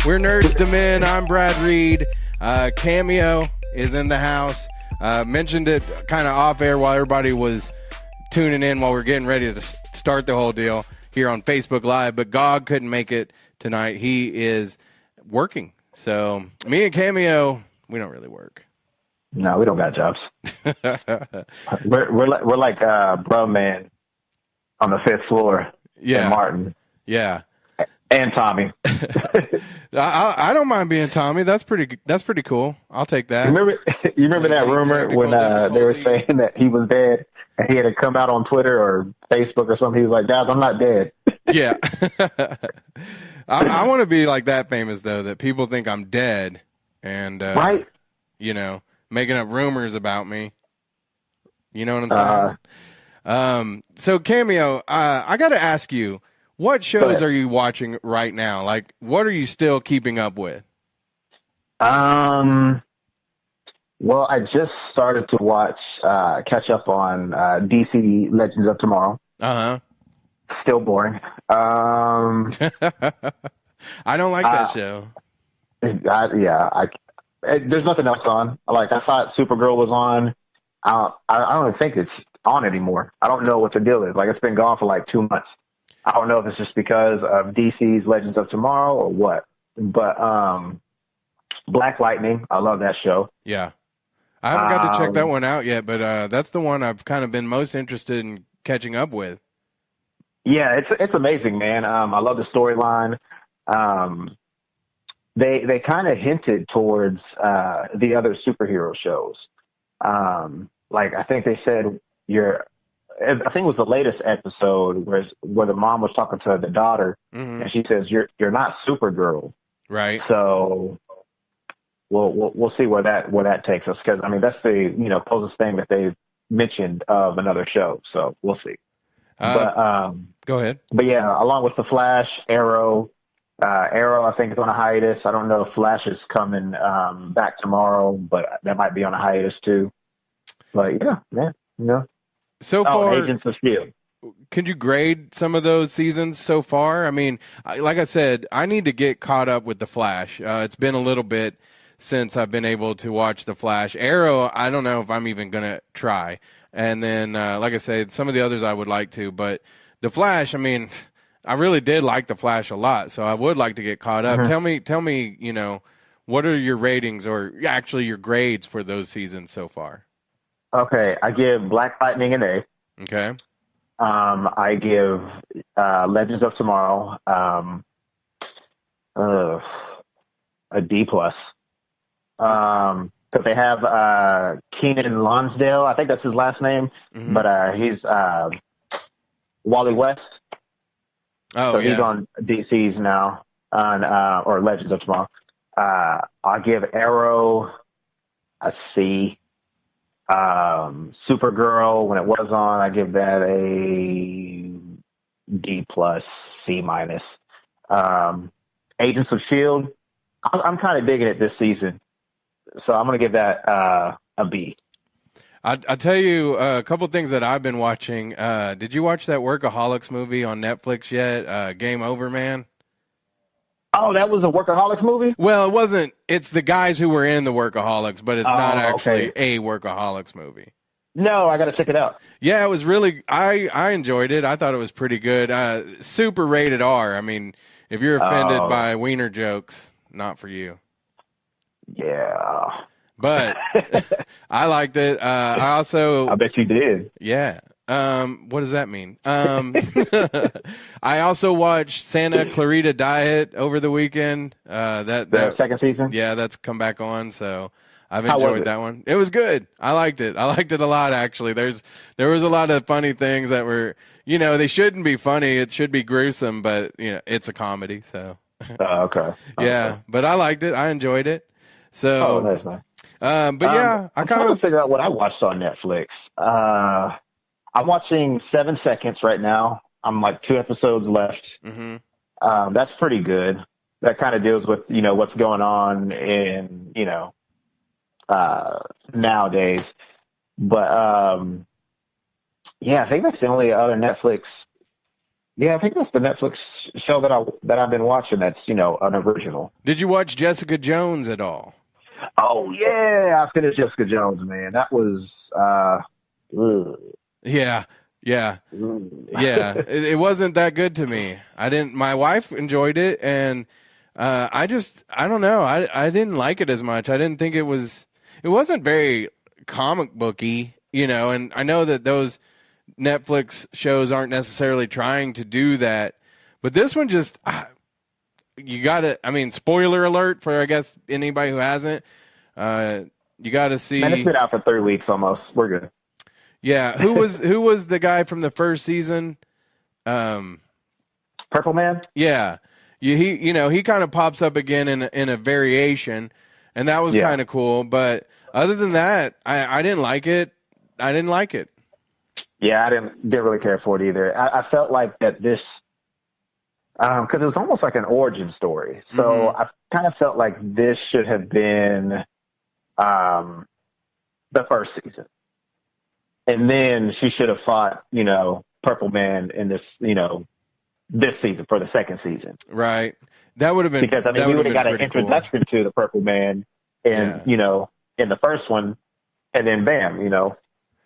We're Nerds to Men. I'm Brad Reed. Cameo is in the house. Mentioned it kind of off air while everybody was tuning in while we're getting ready to start the whole deal here on Facebook Live. But Gog couldn't make it tonight. He is working. So me and Cameo, we don't really work. No, we don't got jobs. we're like bro man on the 5th floor. Yeah, and Martin. Yeah, and Tommy. I don't mind being Tommy. That's pretty cool. I'll take that. You remember that rumor when they were saying that he was dead and he had to come out on Twitter or Facebook or something? He was like, "Guys, I'm not dead." Yeah. I want to be like that famous though, that people think I'm dead and right. You know, making up rumors about me. You know what I'm saying? So Cameo, I got to ask you, what shows are you watching right now? Like, what are you still keeping up with? Well, I just started to catch up on DC Legends of Tomorrow. Uh-huh. Still boring. I don't like that show. There's nothing else on. Like, I thought Supergirl was on. I don't even think it's on anymore. I don't know what the deal is. Like, it's been gone for like 2 months. I don't know if it's just because of DC's Legends of Tomorrow or what. But Black Lightning, I love that show. Yeah. I haven't got to check that one out yet, but that's the one I've kind of been most interested in catching up with. Yeah, it's amazing, man. I love the storyline. They kind of hinted towards the other superhero shows. Like, I think they said I think it was the latest episode where the mom was talking to the daughter, and she says, "You're not Supergirl." Right. So we'll see where that takes us, because I mean that's the closest thing that they've mentioned of another show. So we'll see. Go ahead. But yeah, along with the Flash, Arrow, I think is on a hiatus. I don't know if Flash is coming back tomorrow, but that might be on a hiatus too. But yeah, man. So far, Agents of S.H.I.E.L.D. Could you grade some of those seasons so far? I mean, like I said, I need to get caught up with The Flash. It's been a little bit since I've been able to watch The Flash. Arrow, I don't know if I'm even going to try. And then, like I said, some of the others I would like to. But The Flash, I mean, I really did like The Flash a lot, so I would like to get caught up. Tell me, what are your ratings or actually your grades for those seasons so far? Okay, I give Black Lightning an A. Okay. I give Legends of Tomorrow a D+. Because they have Keenan Lonsdale, I think that's his last name, but he's Wally West. Oh, so yeah. He's on DC's now, or Legends of Tomorrow. I'll give Arrow a C. Supergirl, when it was on, I give that a D+, C-. Agents of S.H.I.E.L.D., I'm kind of digging it this season, so I'm going to give that a B. I'll tell you a couple things that I've been watching. Did you watch that Workaholics movie on Netflix yet? Game Over, Man? Oh, that was a Workaholics movie? Well, it wasn't. It's the guys who were in the Workaholics, but it's not actually a Workaholics movie. No, I got to check it out. Yeah, it was really. I enjoyed it. I thought it was pretty good. Super rated R. I mean, if you're offended by wiener jokes, not for you. Yeah. But I liked it. I bet you did. Yeah. What does that mean? I also watched Santa Clarita Diet over the weekend. That second season? Yeah, that's come back on, so I've enjoyed that one. It was good. I liked it. I liked it a lot, actually. There was a lot of funny things that were, they shouldn't be funny. It should be gruesome, but it's a comedy, so. Okay. Yeah, but I liked it. I enjoyed it. So. Oh, that's nice. But yeah, I'm trying to figure out what I watched on Netflix. I'm watching 7 Seconds right now. I'm like 2 episodes left. That's pretty good. That kind of deals with, what's going on in, nowadays. But, yeah, I think that's the only other Netflix Yeah, I think that's the Netflix show that I've been watching. That's an original. Did you watch Jessica Jones at all? Oh yeah, I finished Jessica Jones, man. That was ugh, Yeah, yeah, ugh. yeah. It wasn't that good to me. I didn't. My wife enjoyed it, and I don't know. I didn't like it as much. I didn't think it was. It wasn't very comic booky, And I know that those Netflix shows aren't necessarily trying to do that, but this one just. You got to. I mean, spoiler alert for I guess anybody who hasn't. You got to Man, it's see. been out for 3 weeks almost. We're good. Yeah, who was the guy from the first season? Purple Man. Yeah, he kind of pops up again in a variation, and that was Yeah, kind of cool. But other than that, I didn't like it. I didn't like it. yeah. I didn't really care for it either. I felt like that this because it was almost like an origin story. So Hmm. I kind of felt like this should have been um, the first season, and then she should have fought Purple Man in this season for the second season. Right. That would have been Because I mean, that we would have would have been got an pretty cool. introduction to the Purple Man in Yeah. in the first one, and then bam, yada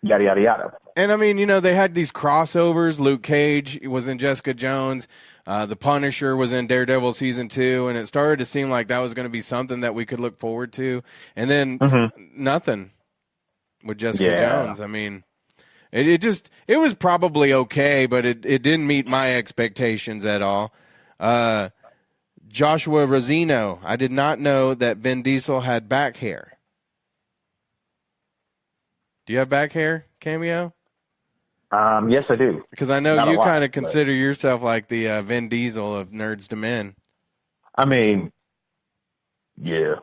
yada yada. And I mean, they had these crossovers. Luke Cage was in Jessica Jones. The Punisher was in Daredevil season 2, and it started to seem like that was going to be something that we could look forward to. And then Hmm. nothing with Jessica Yeah. Jones. I mean, it was probably okay, but it didn't meet my expectations at all. Joshua Rosino, I did not know that Vin Diesel had back hair. Do you have back hair, Cameo? Yes, I do. Because I know Not a you lot, kind of but consider yourself like the Vin Diesel of Nerds to Men. I mean, yeah.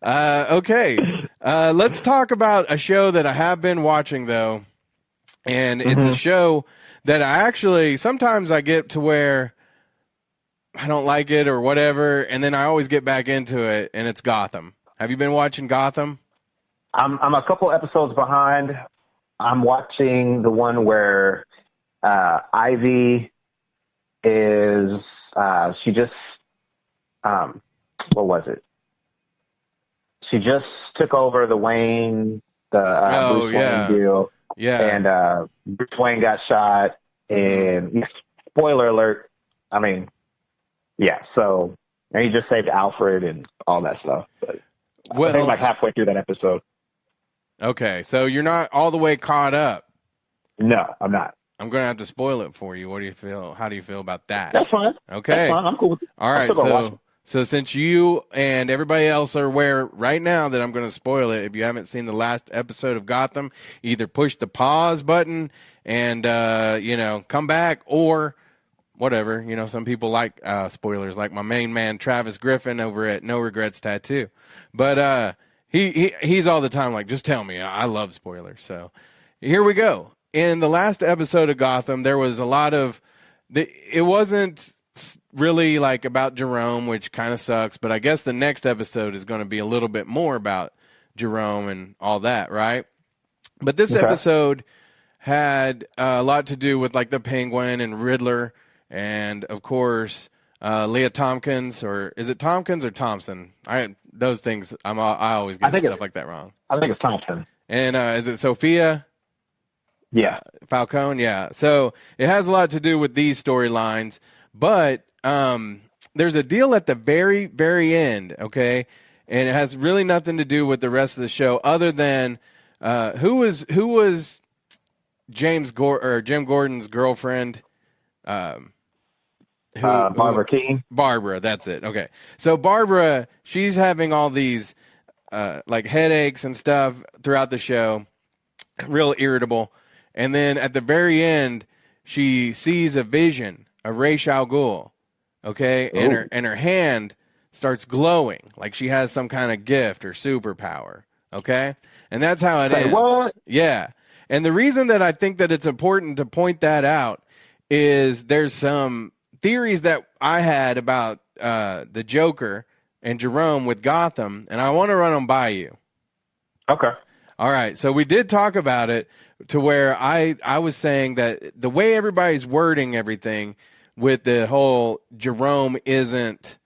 Okay, let's talk about a show that I have been watching though, and it's a Hmm. show that I actually sometimes I get to where I don't like it or whatever, and then I always get back into it, and it's Gotham. Have you been watching Gotham? I'm a couple episodes behind. I'm watching the one where Ivy is she just what was it? She just took over the Oh Bruce Wayne yeah, deal, yeah. and Bruce Wayne got shot. Hmm. And spoiler alert. I mean, yeah. So and he just saved Alfred and all that stuff. But I think I'm Well, like halfway through that episode. okay, so you're not all the way caught up. No, I'm not. I'm gonna have to spoil it for you. What do you feel? How do you feel about that? That's fine. That's Okay. fine. I'm cool with it. All I'm right. still gonna watch it. So since you and everybody else are aware right now that I'm going to spoil it, if you haven't seen the last episode of Gotham, either push the pause button and come back or whatever. Some people like spoilers, like my main man Travis Griffin over at No Regrets Tattoo, but he's all the time like, just tell me. I love spoilers. So here we go. In the last episode of Gotham, there was a lot of it wasn't really like about Jerome, which kind of sucks, but I guess the next episode is going to be a little bit more about Jerome and all that, right? But this Okay. episode had a lot to do with like the Penguin and Riddler, and of course Leah Tompkins, or is it Tompkins or Thompson? Those things I always I get think stuff it's like that wrong. I think it's Thompson. And is it Sophia Yeah. Falcone? Yeah. So it has a lot to do with these storylines, but there's a deal at the very, very end, okay? And it has really nothing to do with the rest of the show other than who was Jim Gordon's girlfriend? Who Barbara Keene. Barbara, that's it. Okay. So Barbara, she's having all these like headaches and stuff throughout the show, real irritable. And then at the very end, she sees a vision of Ra's al Ghul, okay? Ooh. And her hand starts glowing like she has some kind of gift or superpower, okay? And that's how it Say ends. what? Yeah. And the reason that I think that it's important to point that out is there's some theories that I had about the Joker and Jerome with Gotham, and I want to run them by you. Okay. All right, so we did talk about it. to where I was saying that the way everybody's wording everything with the whole Jerome isn't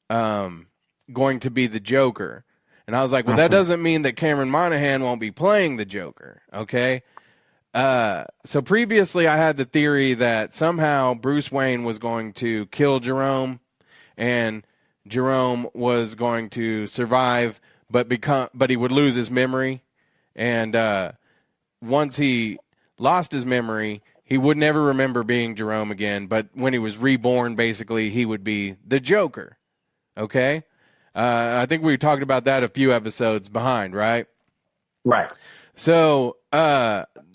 going to be the Joker. And I was like, well, that doesn't mean that Cameron Monaghan won't be playing the Joker, okay? So previously I had the theory that somehow Bruce Wayne was going to kill Jerome and Jerome was going to survive but he would lose his memory. And once he lost his memory, he would never remember being Jerome again. But when he was reborn, basically, he would be the Joker. Okay? I think we talked about that a few episodes behind, right? Right. So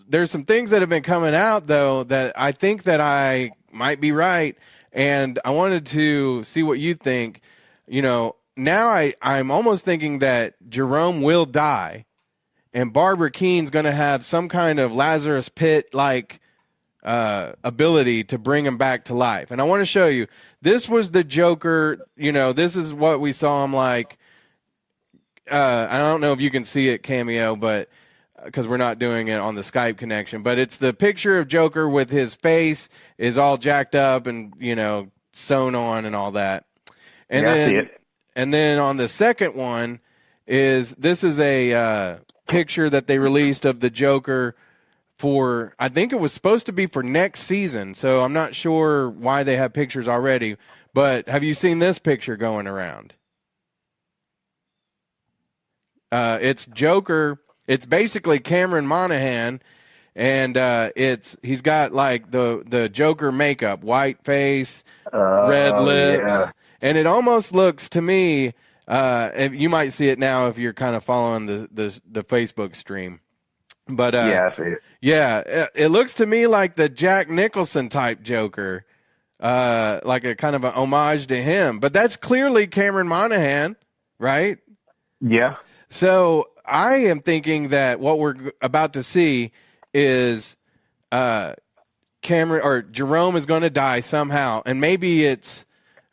there's some things that have been coming out, though, that I think that I might be right. And I wanted to see what you think. You know, now I'm almost thinking that Jerome will die. And Barbara Keane's going to have some kind of Lazarus Pit-like ability to bring him back to life. And I want to show you. This was the Joker. You know, this is what we saw him like. I don't know if you can see it, Cameo, but because we're not doing it on the Skype connection. But it's the picture of Joker with his face is all jacked up and, you know, sewn on and all that. And yeah, then, I see it. And then on the second one this is a picture that they released of the Joker for, I think it was supposed to be for next season, so I'm not sure why they have pictures already, but have you seen this picture going around? It's Joker, it's basically Cameron Monaghan, and he's got like the Joker makeup, white face, red lips, yeah. And it almost looks to me, you might see it now if you're kind of following the Facebook stream. But yeah, I see it. Yeah, it looks to me like the Jack Nicholson type Joker, like a kind of an homage to him. But that's clearly Cameron Monaghan, right? Yeah. So I am thinking that what we're about to see is Cameron or Jerome is going to die somehow, and maybe it's.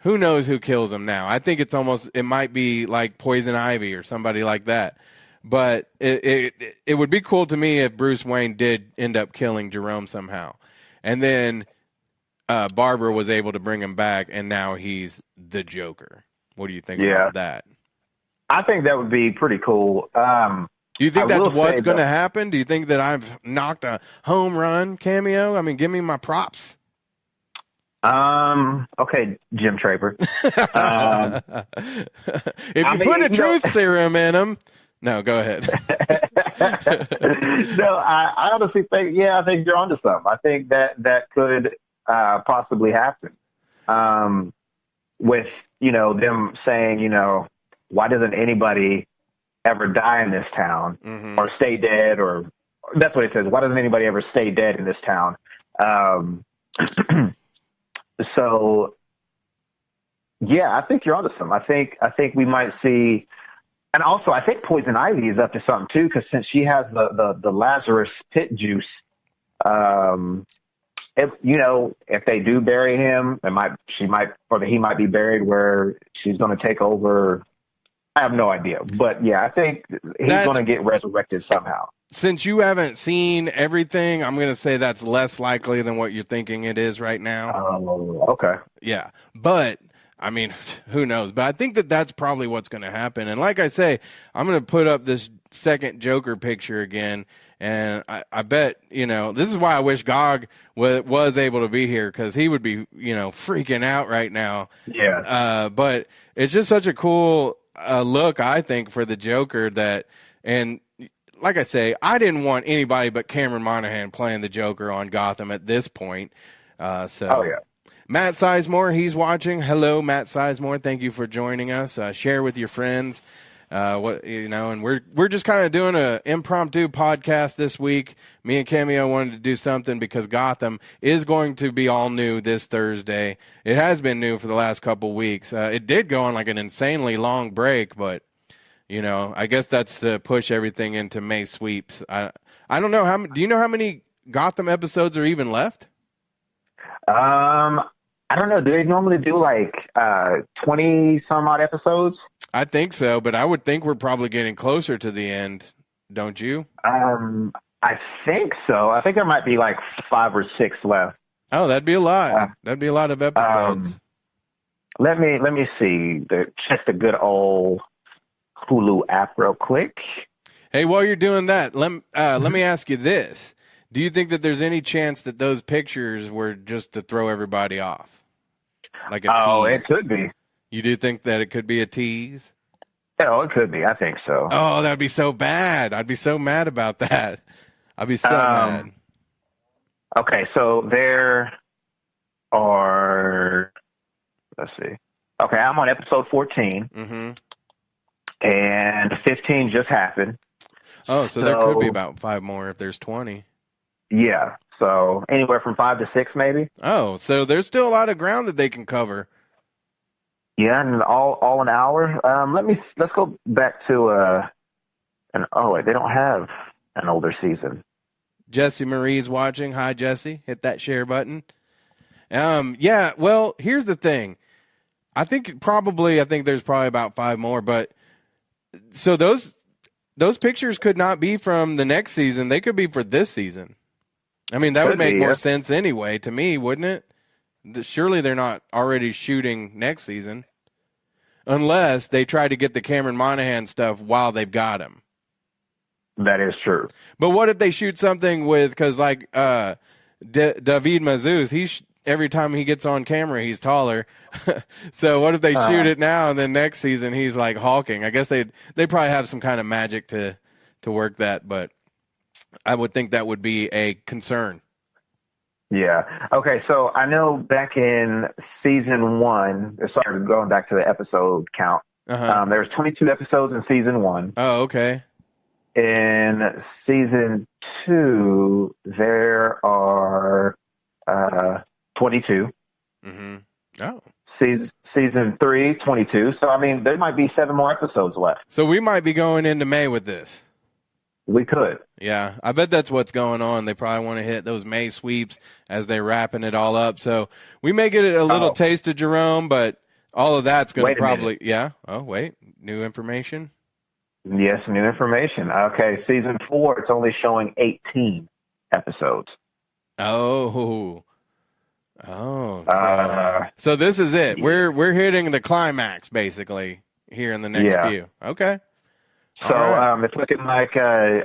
Who knows who kills him now? I think it might be like Poison Ivy or somebody like that. But it would be cool to me if Bruce Wayne did end up killing Jerome somehow. And then Barbara was able to bring him back, and now he's the Joker. What do you think about that? I think that would be pretty cool. Do you think that's what's going to happen? Do you think that I've knocked a home run, Cameo? I mean, give me my props. Okay, Jim Traper. If you put a truth serum in him, no, go ahead. No, I honestly think, I think you're onto something. I think that could possibly happen. With them saying, why doesn't anybody ever die in this town or stay dead? Or that's what it says. Why doesn't anybody ever stay dead in this town? So, I think you're onto something. I think we might see, and also I think Poison Ivy is up to something too, because since she has the Lazarus Pit juice, if they do bury him, he might be buried where she's going to take over. I have no idea, but I think he's going to get resurrected somehow. Since you haven't seen everything, I'm going to say that's less likely than what you're thinking it is right now. Oh, okay. Yeah. But, I mean, who knows? But I think that's probably what's going to happen. And like I say, I'm going to put up this second Joker picture again. And I bet, this is why I wish Gog was able to be here, because he would be, freaking out right now. Yeah. But it's just such a cool look, I think, for the Joker and like I say, I didn't want anybody but Cameron Monaghan playing the Joker on Gotham at this point. Oh, yeah. Matt Sizemore, he's watching. Hello, Matt Sizemore. Thank you for joining us. Share with your friends. And we're just kind of doing an impromptu podcast this week. Me and Cameo wanted to do something because Gotham is going to be all new this Thursday. It has been new for the last couple weeks. It did go on like an insanely long break, but I guess that's to push everything into May sweeps. I don't know do you know how many Gotham episodes are even left? I don't know. Do they normally do like 20 some odd episodes? I think so, but I would think we're probably getting closer to the end, don't you? I think so. I think there might be like 5 or 6 left. Oh, that'd be a lot. Uh, That'd be a lot of episodes. um, let me see. Check the good old Hulu app real quick. Hey, while you're doing that, let Mhm. me ask you this. Do you think that there's any chance that those pictures were just to throw everybody off? Like a Oh, it tease? could be. You do think that it could be a tease? Oh, it could be. I think so. Oh, that'd be so bad. I'd be so mad about that. I'd be so mad. Um, okay, so there are. Let's see. Okay, I'm on episode 14, Mm-hmm. and 15 just happened. Oh, so there could be So about 5 more if there's 20. yeah, so anywhere from 5 to 6, maybe. Oh, so there's still a lot of ground that they can cover. Yeah, and all an hour. Let's go back to wait, they don't have an older season. Jesse Marie's watching. Hi, Jesse. Hit that share button. Yeah, well, here's the thing. I think there's probably about 5 more, but so those pictures could not be from the next season. They could be for this season. I mean, that would Could make be, more yeah. sense anyway to me, wouldn't it? Surely they're not already shooting next season unless they try to get the Cameron Monaghan stuff while they've got him. That is true. But what if they shoot something with, because like David Mazouz, every time he gets on camera, he's taller. So what if they shoot it now and then next season he's like hulking? I guess they probably have some kind of magic to work that, but I would think that would be a concern. Yeah. Okay, so I know back in season 1, sorry, going back to the episode count. Uh-huh. There was 22 episodes in season 1. Oh, okay. In season 2, there are 22. Mm-hmm. Oh. Season 3, 22. So I mean, there might be 7 more episodes left. So we might be going into May with this. We could. Yeah, I bet that's what's going on. They probably want to hit those May sweeps as they're wrapping it all up. So we may get a little taste of Jerome, but all of that's going to probably, yeah. Oh, wait, new information. Yes, new information. Okay, season 4, it's only showing 18 episodes. Oh, so this is it. We're hitting the climax basically here in the next few. Okay. So right. It's looking like Ben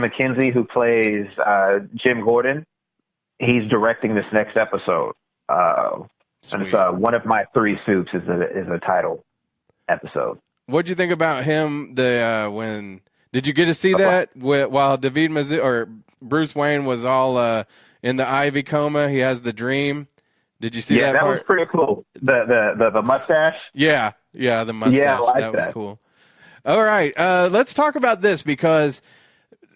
McKenzie, who plays Jim Gordon, he's directing this next episode. And it's One of My Three Soups is the title episode. What'd you think about him? When did you get to see that while David Mazouz or Bruce Wayne was all in the Ivy coma? He has the dream. Did you see that? Yeah, that part? was pretty cool. The mustache. Yeah, the mustache. Yeah, I like that was cool. All right, let's talk about this because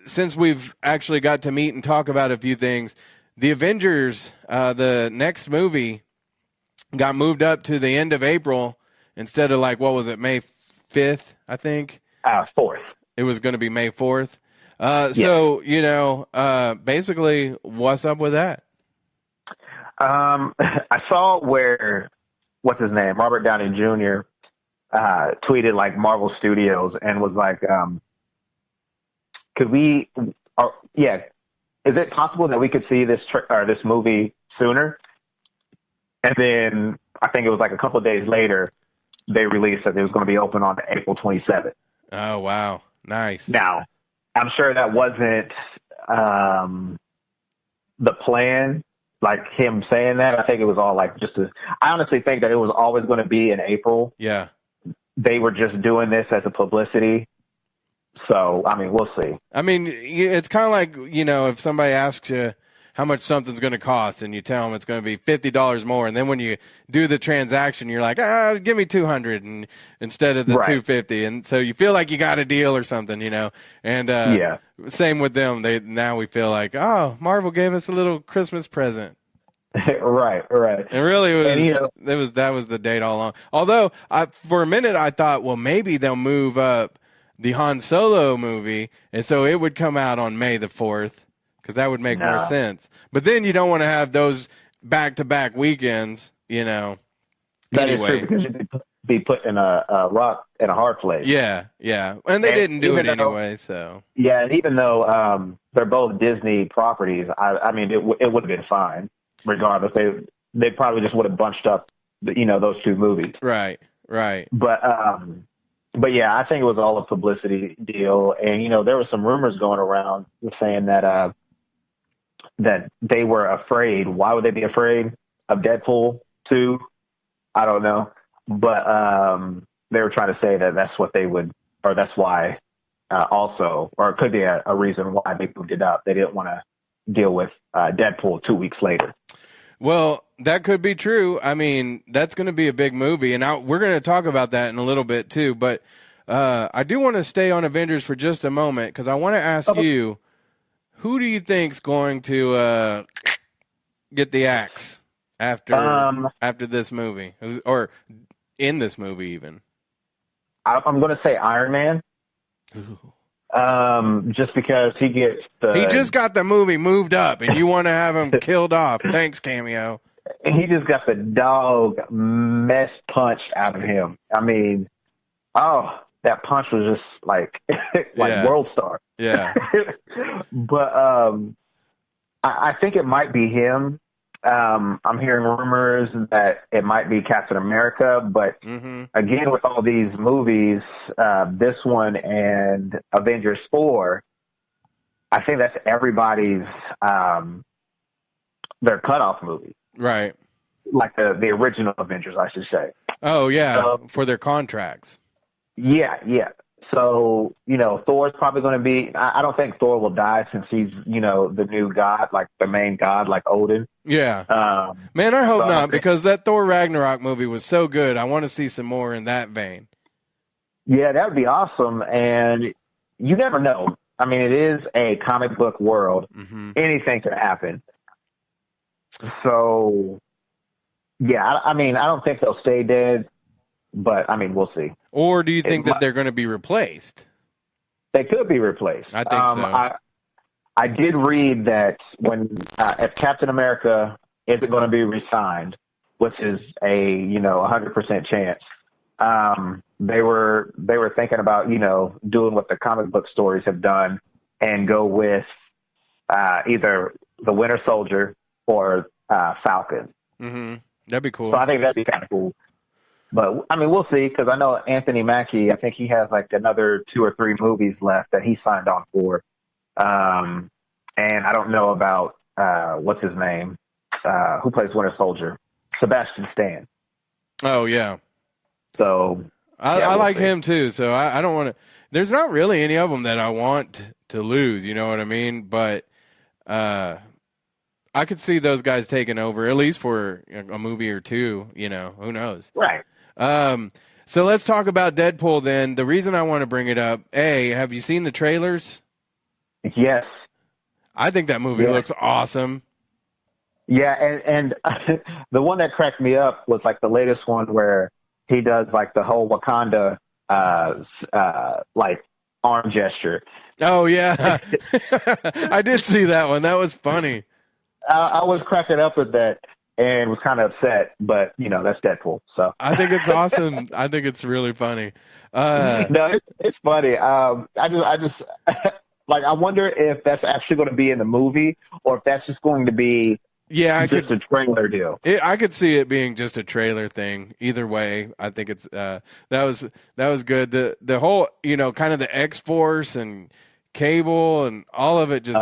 since we've actually got to meet and talk about a few things, the Avengers, the next movie, got moved up to the end of April instead of like, what was it, May 5th, I think? 4th. It was going to be May 4th. Yes. So, basically, what's up with that? I saw where, what's his name, Robert Downey Jr., tweeted like Marvel Studios and was like, could we, is it possible that we could see this movie sooner? And then I think it was like a couple of days later, they released that it was going to be open on April 27th. Oh, wow. Nice. Now, I'm sure that wasn't the plan, like him saying that. I think it was all like I honestly think that it was always going to be in April. Yeah. They were just doing this as a publicity. So, I mean, we'll see. I mean, it's kind of like, if somebody asks you how much something's going to cost and you tell them it's going to be $50 more. And then when you do the transaction, you're like, give me $200 and instead of the $250. And so you feel like you got a deal or something, and same with them. Now we feel like, Marvel gave us a little Christmas present. Right. And really, that was the date all along. Although, for a minute, I thought, well, maybe they'll move up the Han Solo movie, and so it would come out on May the 4th, because that would make more sense. But then you don't want to have those back-to-back weekends, That is true, because be put in a rock in a hard place. Yeah, yeah, and they didn't do it anyway. So yeah, and even though they're both Disney properties, I mean, it would have been fine regardless. They probably just would have bunched up, those two movies. right, right. But yeah, I think it was all a publicity deal, and there were some rumors going around saying that they were afraid. Why would they be afraid of Deadpool 2? I don't know, but they were trying to say that that's what they would, or that's why also, or it could be a reason why they moved it up. They didn't want to deal with Deadpool 2 weeks later. Well, that could be true. I mean, that's going to be a big movie, and we're going to talk about that in a little bit too. But I do want to stay on Avengers for just a moment because I want to ask you, who do you think's going to get the axe after this movie, or in this movie even? I'm going to say Iron Man. Just because he just got the movie moved up, and you want to have him killed off. Thanks, Cameo. He just got the dog mess punched out of him. I mean, that punch was just like World Star. Yeah. But I think it might be him. I'm hearing rumors that it might be Captain America, but again, with all these movies, this one and Avengers 4, I think that's everybody's their cutoff movie, right? Like the original Avengers, I should say. Oh yeah, for their contracts. Yeah. So, Thor's probably going to be, I don't think Thor will die since he's, the new god, like the main god, like Odin. Yeah. Man, I hope not, because that Thor Ragnarok movie was so good. I want to see some more in that vein. Yeah, that would be awesome. And you never know. I mean, it is a comic book world. Anything could happen. So, yeah, I mean, I don't think they'll stay dead, but I mean, we'll see. Or do you think that they're going to be replaced? They could be replaced. I think so. I did read that if Captain America isn't going to be re-signed, which is a 100% chance, they were thinking about doing what the comic book stories have done and go with either the Winter Soldier or Falcon. That'd be cool. So I think that'd be kind of cool. But, I mean, we'll see, because I know Anthony Mackie, I think he has like another 2 or 3 movies left that he signed on for. And I don't know about, what's his name, who plays Winter Soldier? Sebastian Stan. Oh, yeah. So, I like him too, so I don't want to. There's not really any of them that I want to lose, you know what I mean? But I could see those guys taking over, at least for a movie or two, who knows? Right. So let's talk about Deadpool then. The reason I want to bring it up, have you seen the trailers? Yes. I think that movie looks awesome. Yeah, and the one that cracked me up was like the latest one where he does like the whole Wakanda like arm gesture. Oh yeah. I did see that one. That was funny. I was cracking up with that and was kind of upset, but that's Deadpool. So I think it's awesome. I think it's really funny. No, it's funny. I just like, I wonder if that's actually going to be in the movie or if that's just going to be a trailer deal. I could see it being just a trailer thing. Either way, I think it's that was good. The whole kind of the X-Force and Cable and all of it, just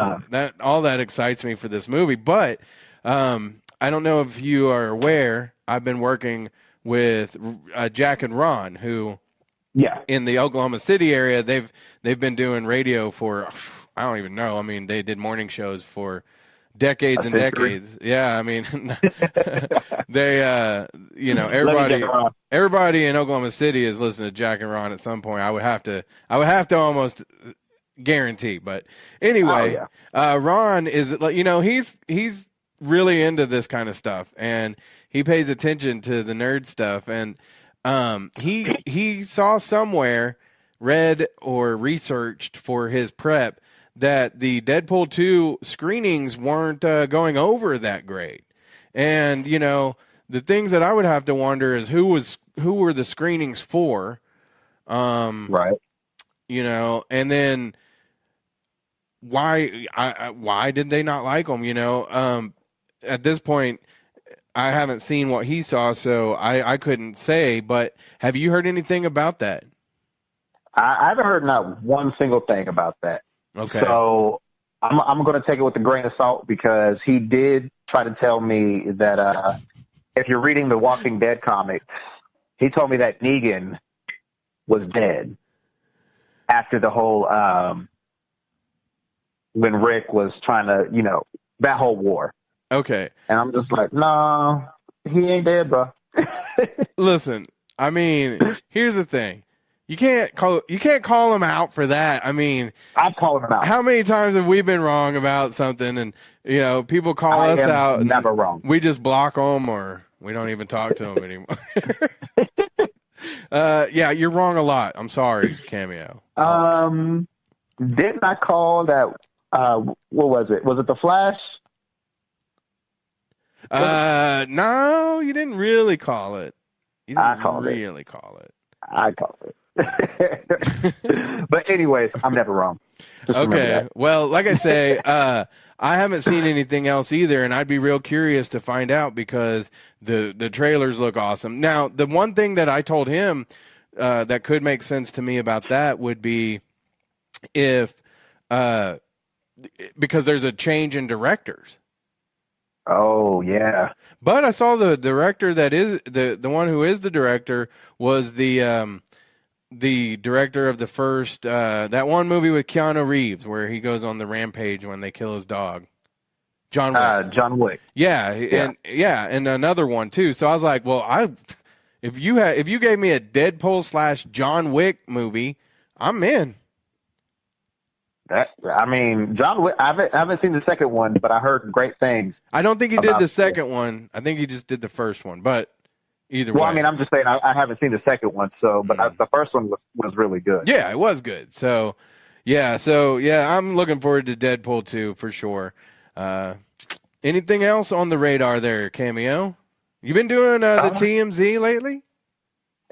all that excites me for this movie. But I don't know if you are aware, I've been working with Jack and Ron, who in the Oklahoma City area, they've been doing radio for, I don't even know. I mean, they did morning shows for decades and decades. Yeah, I mean, they everybody in Oklahoma City is listening to Jack and Ron at some point. I would have to almost guarantee. But anyway, Ron is he's really into this kind of stuff, and he pays attention to the nerd stuff, and he saw somewhere, read or researched for his prep, that the Deadpool 2 screenings weren't going over that great. And, the things that I would have to wonder is who were the screenings for, Right. you know, and then why did they not like them? You know, at this point, I haven't seen what he saw, so I couldn't say. But have you heard anything about that? I haven't heard not one single thing about that. Okay. So I'm going to take it with a grain of salt because he did try to tell me that if you're reading the Walking Dead comics, he told me that Negan was dead after the whole when Rick was trying to, you know, that whole war. Okay. And I'm just like, no, he ain't dead, bro. Listen, I mean, here's the thing. You can't call him out for that. I mean, I'm calling him out. How many times have we been wrong about something, and you know, people call us out? Never wrong. We just block them, or we don't even talk to them anymore. Yeah, you're wrong a lot. I'm sorry, Cameo. Didn't I call that? What was it? Was it the Flash? No, you didn't really call it. You didn't I called really call it. I called it. But anyways, I'm never wrong. Just okay. Well, like I say, I haven't seen anything else either, and I'd be real curious to find out because the trailers look awesome. Now, the one thing that I told him that could make sense to me about that would be if because there's a change in directors. Oh yeah. But I saw the director that is the one who is the director was the director of the first that one movie with Keanu Reeves where he goes on the rampage when they kill his dog. John Wick. John Wick. Yeah, and another one too. So I was like, well, if you gave me a Deadpool / John Wick movie, I'm in. John Wick. I haven't seen the second one, but I heard great things. I don't think he did the second one. I think he just did the first one. But either way. Well, I mean, I'm just saying I haven't seen the second one, so but the first one was really good. Yeah, it was good. So yeah, I'm looking forward to Deadpool 2 for sure. Anything else on the radar there, Cameo? You been doing the TMZ lately?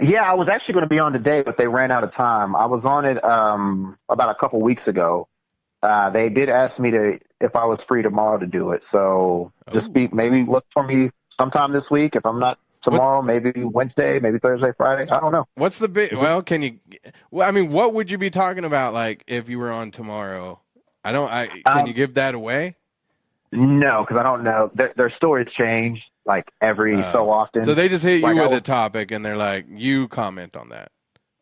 Yeah, I was actually going to be on today, but they ran out of time. I was on it about a couple weeks ago. They did ask me if I was free tomorrow to do it. So maybe look for me sometime this week. If I'm not tomorrow, maybe Wednesday, maybe Thursday, Friday. I don't know. What's the big? Well, what would you be talking about? Like if you were on tomorrow? Can you give that away? No, because I don't know. Their stories change like every so often. So they just hit you with a topic, and they're like, "You comment on that."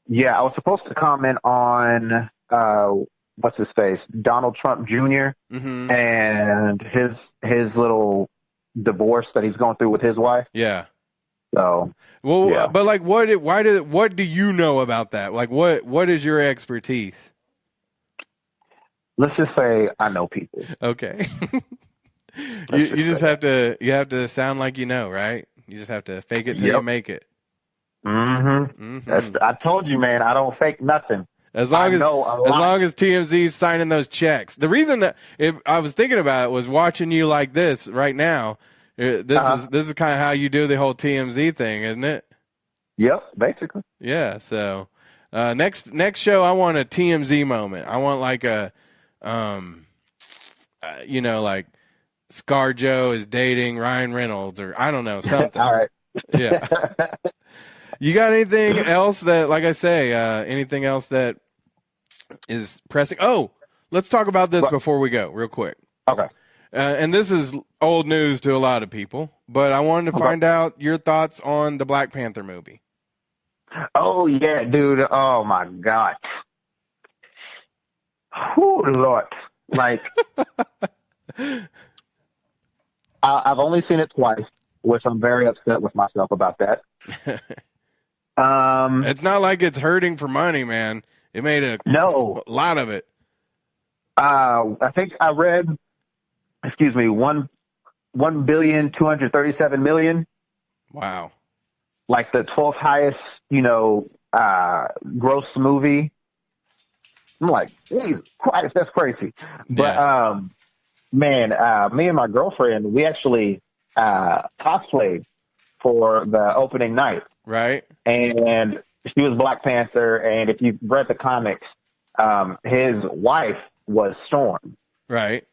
Yeah, I was supposed to comment on what's his face, Donald Trump Jr. And his little divorce that he's going through with his wife. Yeah. So. Well, yeah. but like, what do you know about that? Like, what is your expertise? Let's just say I know people. Okay. You just have to sound like you know, right? You just have to fake it till you make it. I told you, man, I don't fake nothing. As long as TMZ's signing those checks. The reason that I was thinking about it was watching you like this right now. This is kind of how you do the whole TMZ thing, isn't it? Yep, basically. Yeah. So next show, I want a TMZ moment. I want like a like ScarJo is dating Ryan Reynolds, or I don't know, something. All right. Yeah. You got anything else that, like I say, anything else that is pressing? Oh, let's talk about this before we go, real quick. Okay. And this is old news to a lot of people, but I wanted to find out your thoughts on the Black Panther movie. Oh, yeah, dude. Oh, my God. Oh, Lord. Like, I've only seen it twice, which I'm very upset with myself about that. It's not like it's hurting for money, man. It made a lot of it. I think I read, $1,237,000,000. Wow. Like the 12th highest, gross movie. I'm like, Jesus Christ, that's crazy. But, me and my girlfriend, we actually cosplayed for the opening night, Right. and she was Black Panther. And if you've read the comics, his wife was Storm. Right.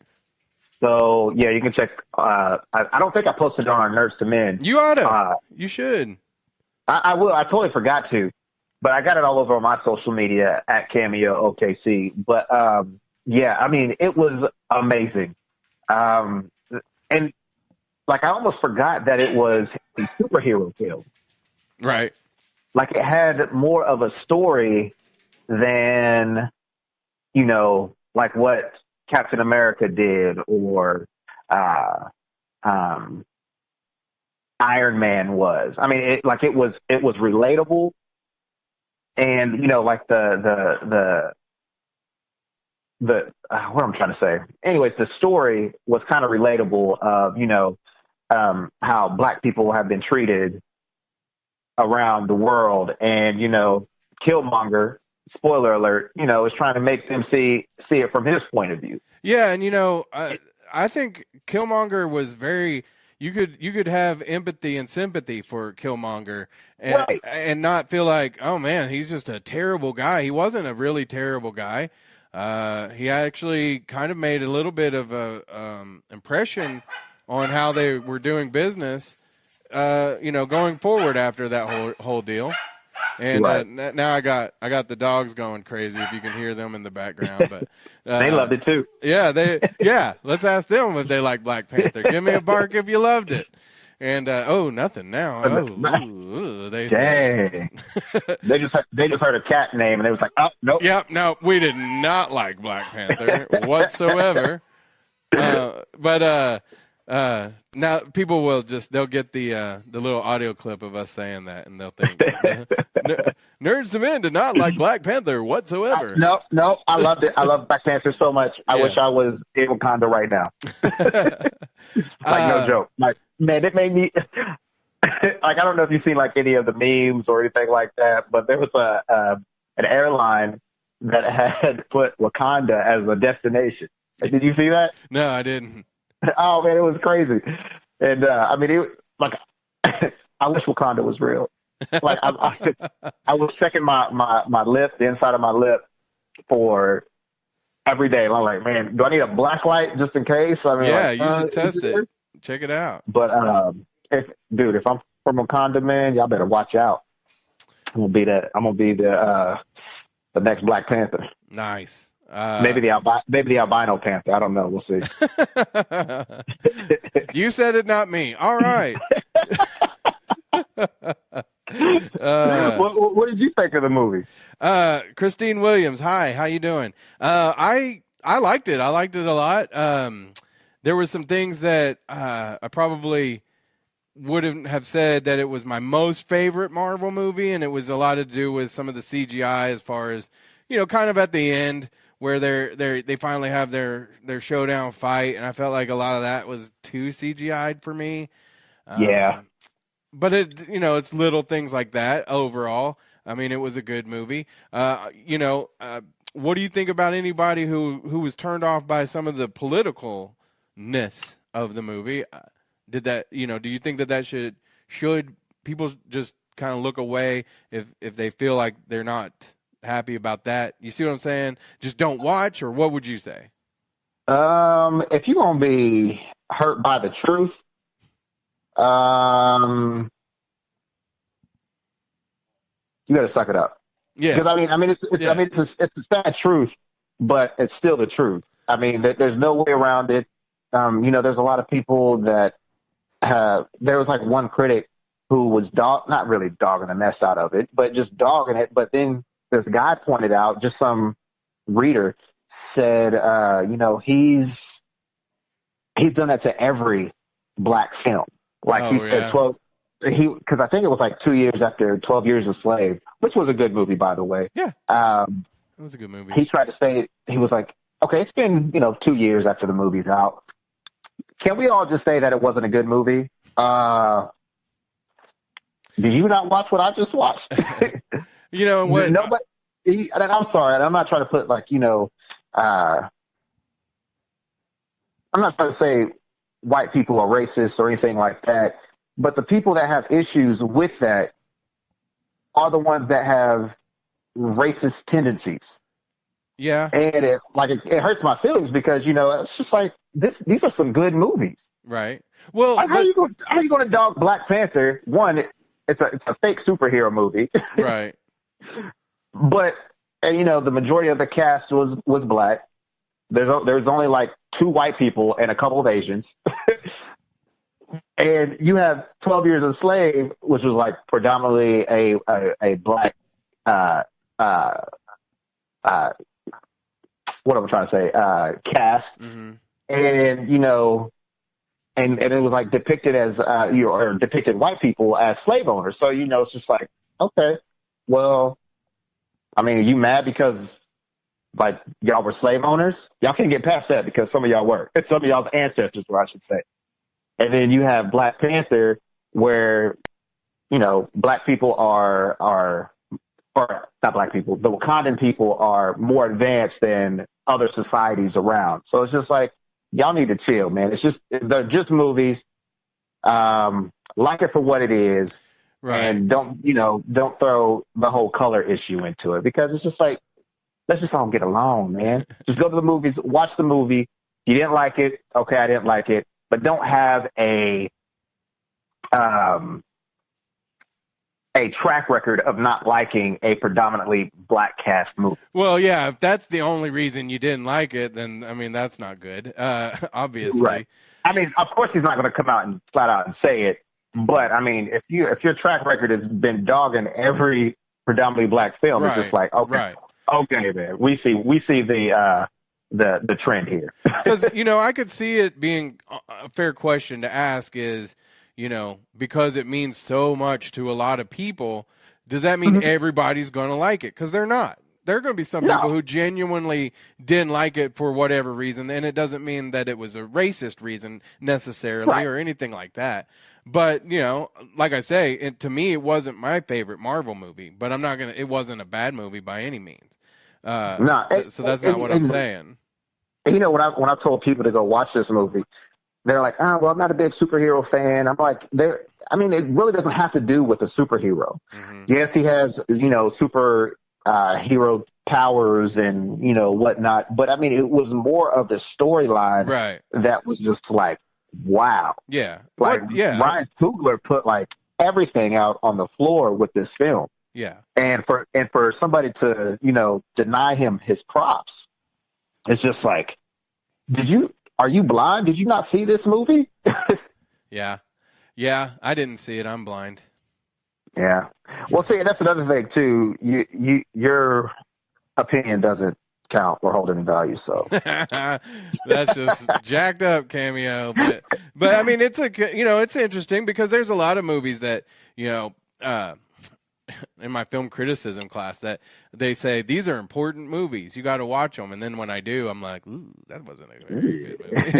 So yeah, you can check. I don't think I posted it on our Nerds to Men. You oughta. You should. I will. I totally forgot to, but I got it all over on my social media at Cameo OKC. But yeah, I mean, it was amazing. And like, I almost forgot that it was a superhero film. Right. Like, it had more of a story than, like what Captain America did, or um, Iron Man was. I mean, it was relatable, and like the what I'm trying to say. Anyways, the story was kind of relatable of how Black people have been treated around the world, and Killmonger, spoiler alert, is trying to make them see it from his point of view. Yeah, and I think Killmonger was very. You could have empathy and sympathy for Killmonger, and Right. and not feel like, oh man, he's just a terrible guy. He wasn't a really terrible guy. He actually kind of made a little bit of a impression on how they were doing business, going forward after that whole deal. And Right. Now I got the dogs going crazy, if you can hear them in the background. But They loved it too. Yeah. Let's ask them if they like Black Panther. Give me a bark if you loved it. And nothing now. They Dang. they just heard a cat name, and they was like, oh nope. Yep, no, we did not like Black Panther whatsoever. But now people will they'll get the little audio clip of us saying that, and they'll think Nerds to Men did not like Black Panther whatsoever. No, I loved it. I love Black Panther so much. I wish I was in Wakanda right now. No joke. Like, man, it made me like, I don't know if you've seen like any of the memes or anything like that, but there was an airline that had put Wakanda as a destination. Did you see that? No, I didn't. Oh man, it was crazy. And I mean, I wish Wakanda was real. Like, I was checking my lip, the inside of my lip, for every day. And I'm like, man, do I need a black light just in case? I mean, yeah, you should test it. Check it out. But if I'm from Wakanda, man, y'all better watch out. I'm gonna be the next Black Panther. Nice. Maybe the albino Panther. I don't know. We'll see. You said it, not me. All right. What did you think of the movie? Christine Williams, hi. How you doing? I liked it. I liked it a lot. There were some things that I probably wouldn't have said that it was my most favorite Marvel movie, and it was a lot to do with some of the CGI, as far as kind of at the end, where they finally have their showdown fight, and I felt like a lot of that was too CGI'd for me. Yeah. But it's little things like that overall. I mean, it was a good movie. What do you think about anybody who was turned off by some of the politicalness of the movie? Do you think that should people just kind of look away if they feel like they're not happy about that? You see what I'm saying? Just don't watch, or what would you say? If you're gonna be hurt by the truth, you got to suck it up. Yeah. Because it's a sad truth, but it's still the truth. I mean, there's no way around it. There's a lot of people that there was like one critic who was not really dogging the mess out of it, but just dogging it. But then this guy pointed out, just some reader said, he's done that to every Black film. Like, he said 12, because I think it was like 2 years after 12 Years a Slave, which was a good movie, by the way. Yeah. It was a good movie. He tried to say, he was like, okay, it's been, 2 years after the movie's out. Can we all just say that it wasn't a good movie? Did you not watch what I just watched? What? Nobody. I'm sorry. I'm not trying to put I'm not trying to say white people are racist or anything like that. But the people that have issues with that are the ones that have racist tendencies. Yeah. And it hurts my feelings because, it's just like these are some good movies. Right. Well, Like, how you going to dog Black Panther? One, it's a fake superhero movie. Right. But the majority of the cast was black. There's only like 2 white people and a couple of Asians. And you have 12 Years a Slave, which was like predominantly a black what am I trying to say? Cast. Mm-hmm. And and it was like depicted as or depicted white people as slave owners. So it's just like, okay, well, I mean, are you mad because like y'all were slave owners? Y'all can't get past that because some of y'all were. Some of y'all's ancestors were, I should say. And then you have Black Panther, where black people are or not black people, the Wakandan people are more advanced than other societies around. So it's just like, y'all need to chill, man. They're just movies. Like it for what it is. Right. And don't throw the whole color issue into it, because it's just like, let's just all get along, man. Just go to the movies, watch the movie. You didn't like it. Okay, I didn't like it. But don't have a track record of not liking a predominantly black cast movie. Well, yeah, if that's the only reason you didn't like it, then I mean that's not good. Obviously, right. I mean, of course he's not going to come out and flat out and say it, but I mean, if your track record has been dogging every predominantly black film, right. It's just like, okay, okay, man, we see the trend here. Because I could see it being a fair question to ask is, because it means so much to a lot of people, does that mean everybody's going to like it? Because they're not. There are going to be some people who genuinely didn't like it for whatever reason, and it doesn't mean that it was a racist reason necessarily or anything like that. But, like I say, to me, it wasn't my favorite Marvel movie, but it wasn't a bad movie by any means. So that's not what I'm saying. When I've told people to go watch this movie, they're like, well, I'm not a big superhero fan. I'm like, it really doesn't have to do with a superhero. Mm-hmm. Yes, he has, super hero powers and, whatnot. But, I mean, it was more of the storyline that was just like, wow. Yeah. Like, Ryan Coogler put, like, everything out on the floor with this film. Yeah. And for somebody to, deny him his props, it's just like, are you blind? Did you not see this movie? Yeah, I didn't see it. I'm blind. Yeah. Well, see, that's another thing too. Your opinion doesn't count or hold any value. So that's just jacked up, Cameo. But I mean, it's interesting because there's a lot of movies that in my film criticism class that they say these are important movies. You got to watch them. And then when I do, I'm like, ooh, that wasn't a very good movie.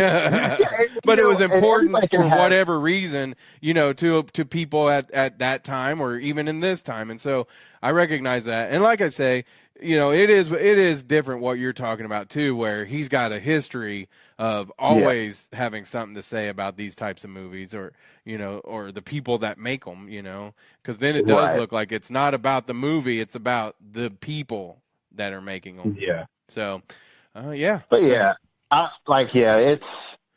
But it was important for whatever reason, to people at that time or even in this time. And so I recognize that. And like I say, it is different what you're talking about too, where he's got a history of always having something to say about these types of movies or the people that make them, because then it does look like it's not about the movie, it's about the people that are making them. Yeah. So, But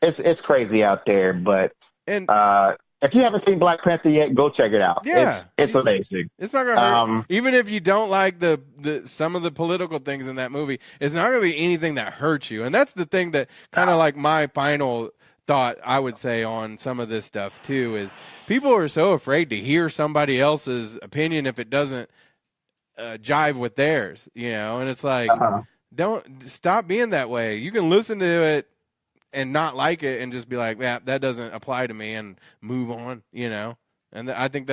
it's crazy out there, but if you haven't seen Black Panther yet, go check it out. Yeah, it's amazing. It's not gonna hurt. Even if you don't like the some of the political things in that movie, it's not gonna be anything that hurts you. And that's the thing that kind of like my final thought I would say on some of this stuff too is people are so afraid to hear somebody else's opinion if it doesn't jive with theirs, and it's like don't stop being that way. You can listen to it and not like it and just be like, yeah, that doesn't apply to me and move on, And I think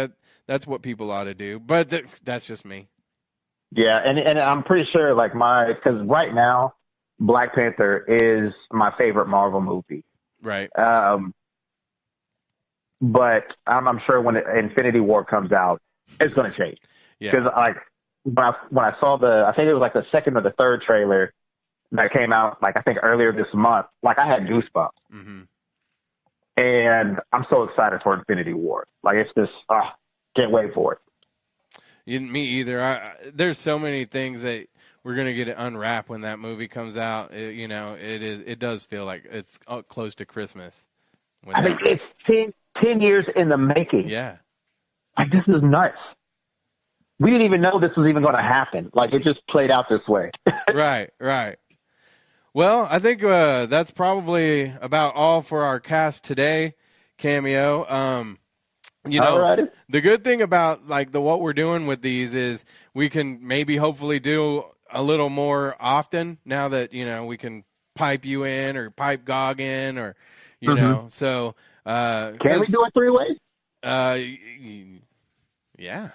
that's what people ought to do. But that's just me. Yeah, and I'm pretty sure because right now Black Panther is my favorite Marvel movie. Right. But I'm sure when Infinity War comes out, it's going to change. Yeah. Because when I saw I think it was like the second or the third trailer that came out, I think earlier this month, I had goosebumps. Mm-hmm. and I'm so excited for Infinity War. Like it's just, can't wait for it. Me either. There's so many things that we're gonna get to unwrap when that movie comes out. It does feel like it's close to Christmas. I mean, it's 10 years in the making. Yeah. Like, this is nuts. We didn't even know this was even going to happen. Like, it just played out this way. Right. Well, I think that's probably about all for our cast today, Cameo. Alrighty. The good thing about what we're doing with these is we can maybe hopefully do a little more often now that, we can pipe you in or pipe GOG in or, so. Can we do a 3-way? Yeah.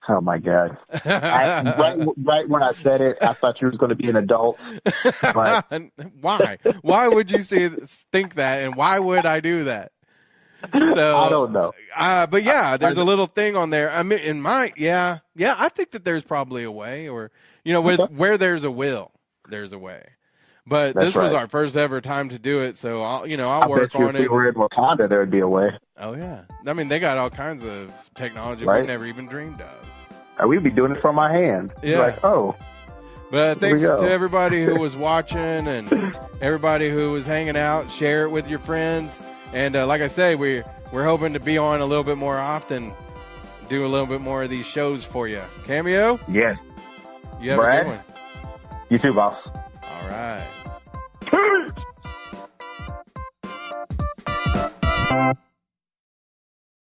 Oh my God! Right when I said it, I thought you was going to be an adult. But why? Why would you think that, and why would I do that? So I don't know. But yeah, there's a little thing on there. I mean, I think that there's probably a way, or where there's a will, there's a way. But this was our first ever time to do it, so I'll work on it. If we were in Wakanda, there would be a way. Oh yeah, I mean they got all kinds of technology we've never even dreamed of. We'd be doing it from my hands. Yeah. Like, oh. But thanks to everybody who was watching and everybody who was hanging out. Share it with your friends. And like I say, we're hoping to be on a little bit more often, do a little bit more of these shows for you. Cameo? Yes. You have a good one. You too, boss. All right.